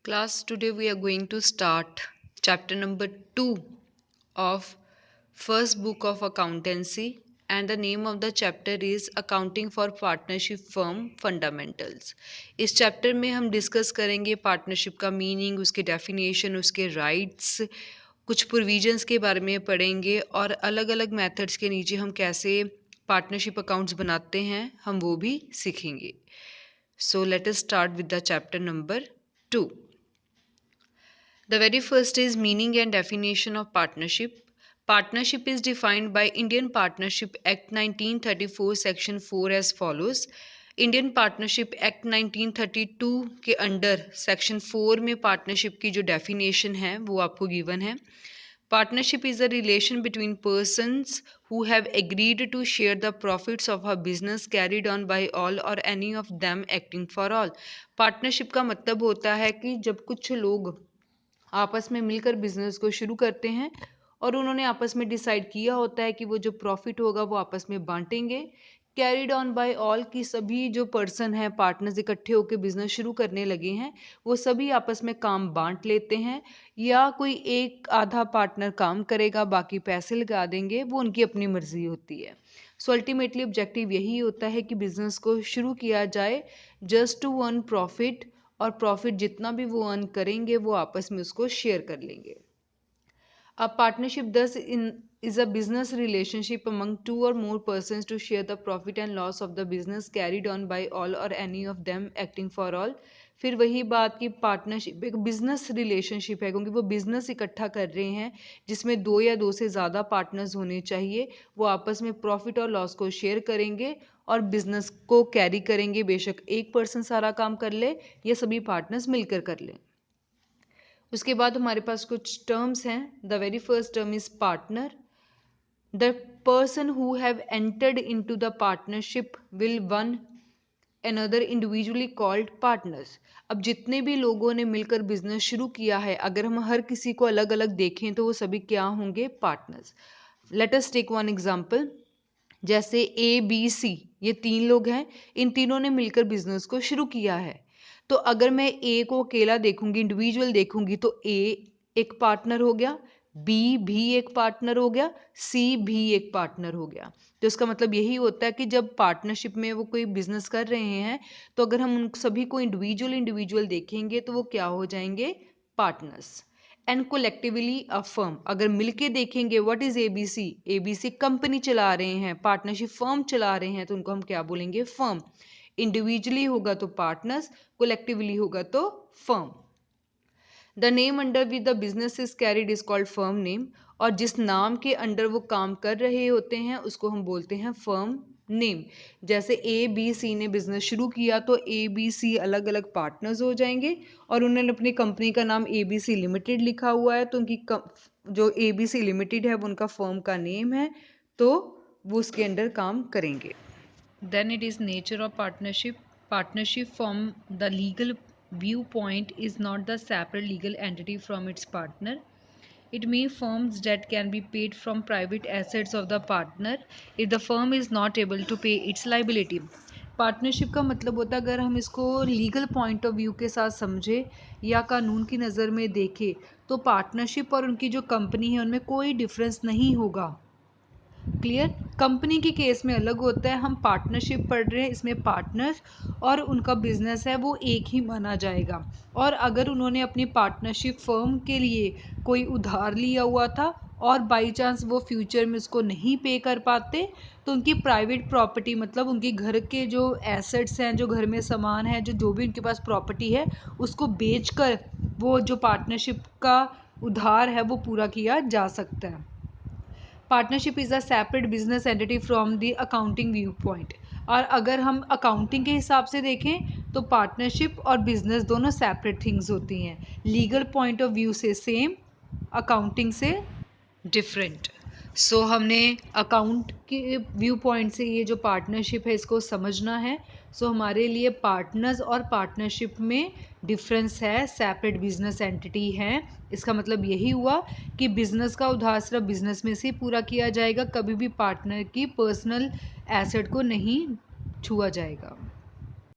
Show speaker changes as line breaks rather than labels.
Class, today we are going to start chapter number 2 of first book of accountancy, and the name of the chapter is Accounting for Partnership Firm Fundamentals. इस chapter में हम discuss करेंगे partnership का meaning, उसके definition, उसके rights, कुछ provisions के बारे में पढ़ेंगे और अलग अलग मेथड्स के नीचे हम कैसे पार्टनरशिप अकाउंट्स बनाते हैं हम वो भी सीखेंगे. So let us start with the chapter number 2. The very first is meaning and definition of partnership. Partnership is defined by Indian Partnership Act 1934 Section 4 as follows. Indian partnership act 1932 के under section 4 में partnership की जो definition है वो आपको given है. Partnership is a relation between persons who have agreed to share the profits of a business carried on by all or any of them acting for all. Partnership का मतलब होता है कि जब कुछ लोग आपस में मिलकर बिजनेस को शुरू करते हैं और उन्होंने आपस में डिसाइड किया होता है कि वो जो प्रॉफिट होगा वो आपस में बांटेंगे. कैरिड ऑन बाय ऑल की सभी जो पर्सन हैं पार्टनर्स इकट्ठे होकर बिजनेस शुरू करने लगे हैं वो सभी आपस में काम बांट लेते हैं, या कोई एक आधा पार्टनर काम करेगा बाकी पैसे लगा देंगे, वो उनकी अपनी मर्जी होती है. सो अल्टीमेटली ऑब्जेक्टिव यही होता है कि बिजनेस को शुरू किया जाए जस्ट टू अर्न प्रॉफिट, और प्रॉफिट जितना भी वो अर्न करेंगे वो आपस में उसको शेयर कर लेंगे. A partnership thus is a business relationship among two or more persons to share the profit and loss of the business carried on by all or any of them acting for all. फिर वही बात कि partnership एक business relationship है क्योंकि वो business इकट्ठा कर रहे हैं जिसमें दो या दो से ज़्यादा पार्टनर्स होने चाहिए. वो आपस में प्रॉफिट और लॉस को शेयर करेंगे और बिजनेस को कैरी करेंगे, बेशक एक पर्सन सारा काम कर ले या सभी पार्टनर्स मिलकर कर लें. उसके बाद हमारे पास कुछ टर्म्स हैं. The very first term is partner. The person who have entered into the partnership will one another individually called partners. अब जितने भी लोगों ने मिलकर बिजनेस शुरू किया है अगर हम हर किसी को अलग अलग देखें तो वो सभी क्या होंगे? Partners. Let us take one example. जैसे ए बी सी ये तीन लोग हैं, इन तीनों ने मिलकर बिजनेस को शुरू किया है. तो अगर मैं ए को अकेला देखूंगी, इंडिविजुअल देखूंगी, तो ए एक पार्टनर हो गया, बी भी एक पार्टनर हो गया, सी भी एक पार्टनर हो गया. तो इसका मतलब यही होता है कि जब पार्टनरशिप में वो कोई बिजनेस कर रहे हैं तो अगर हम उन सभी को इंडिविजुअल इंडिविजुअल देखेंगे तो वो क्या हो जाएंगे? Partners. And collectively a firm. अगर मिलके देखेंगे, what is ABC? ABC company चला रहे हैं, पार्टनरशिप फर्म चला रहे हैं, तो उनको हम क्या बोलेंगे? फर्म. इंडिविजुअली होगा तो पार्टनर्स, कोलेक्टिवली होगा तो firm. The name under with the business is carried is called firm name. और जिस नाम के अंडर वो काम कर रहे होते हैं उसको हम बोलते हैं फर्म नेम. जैसे ए बी सी ने बिजनेस शुरू किया तो ए बी सी अलग अलग पार्टनर्स हो जाएंगे और उन्होंने अपनी कंपनी का नाम ए बी सी लिमिटेड लिखा हुआ है, तो उनकी जो ए बी सी लिमिटेड है वो उनका फर्म का नेम है, तो वो उसके अंडर काम करेंगे. Then it is nature of partnership. Partnership from the legal viewpoint is not the separate legal entity from its partner. It means firms that can be paid from private assets of the partner if the firm is not able to pay its liability. Partnership का मतलब होता है, अगर हम इसको legal point of view के साथ समझे या कानून की नज़र में देखें तो पार्टनरशिप और उनकी जो कंपनी है उनमें कोई डिफरेंस नहीं होगा. क्लियर? कंपनी के केस में अलग होता है, हम पार्टनरशिप पढ़ रहे हैं, इसमें पार्टनर्स और उनका बिजनेस है वो एक ही माना जाएगा. और अगर उन्होंने अपनी पार्टनरशिप फर्म के लिए कोई उधार लिया हुआ था और बाई चांस वो फ्यूचर में उसको नहीं पे कर पाते तो उनकी प्राइवेट प्रॉपर्टी, मतलब उनके घर के जो एसेट्स हैं, जो घर में सामान है, जो भी उनके पास प्रॉपर्टी है, उसको बेचकर वो जो पार्टनरशिप का उधार है वो पूरा किया जा सकता है. Partnership is a separate business entity from the accounting view point. और अगर हम अकाउंटिंग के हिसाब से देखें तो पार्टनरशिप और बिजनेस दोनों सेपरेट थिंग्स होती हैं. लीगल पॉइंट ऑफ व्यू से सेम, अकाउंटिंग से डिफरेंट. सो हमने अकाउंट के व्यू पॉइंट से ये जो पार्टनरशिप है इसको समझना है. सो हमारे लिए पार्टनर्स और पार्टनरशिप में डिफरेंस है, सेपरेट बिजनेस एंटिटी है. इसका मतलब यही हुआ कि बिजनेस का उधार सिर्फ बिजनेस में से पूरा किया जाएगा, कभी भी पार्टनर की पर्सनल एसेट को नहीं छुआ जाएगा.